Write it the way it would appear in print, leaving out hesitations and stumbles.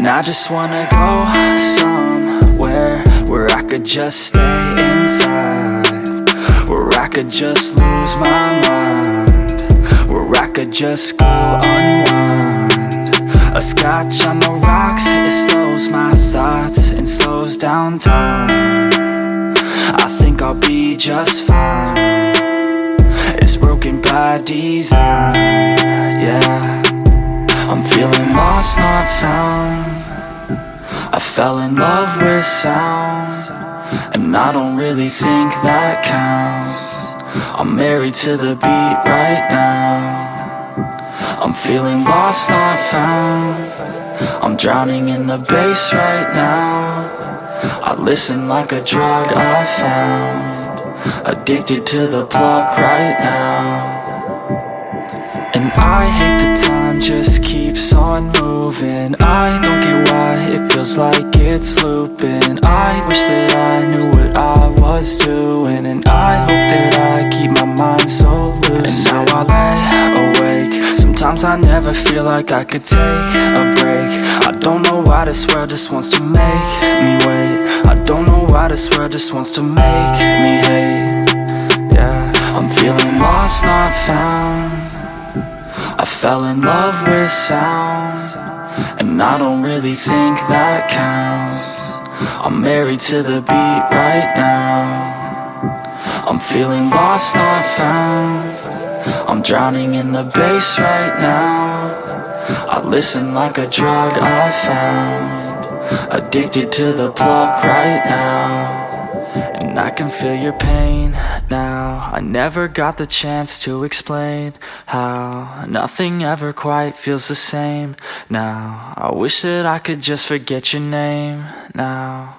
And I just wanna go somewhere where I could just stay inside, where I could just lose my mind, where I could just go unwind. A scotch on the rocks, it slows my thoughts and slows down time. I think I'll be just fine. It's broken by design, yeah. I'm feeling lost, not found. I fell in love with sound, and I don't really think that counts. I'm married to the beat right now. I'm feeling lost, not found. I'm drowning in the bass right now. I listen like a drug I found, addicted to the plug right now. And I hate the time just keeps on moving. I don't get why it feels like it's looping. I wish that I knew what I was doing, and I hope that I keep my mind so loose. And now I lay awake. Sometimes I never feel like I could take a break. I don't know why this world just wants to make me wait. I don't know why this world just wants to make me hate. Yeah, I'm feeling lost, not found. I fell in love with sound, and I don't really think that counts. I'm married to the beat right now. I'm feeling lost, not found. I'm drowning in the bass right now. I listen like a drug I found, addicted to the plug right now. And I can feel your pain now. I never got the chance to explain how nothing ever quite feels the same now. I wish that I could just forget your name now.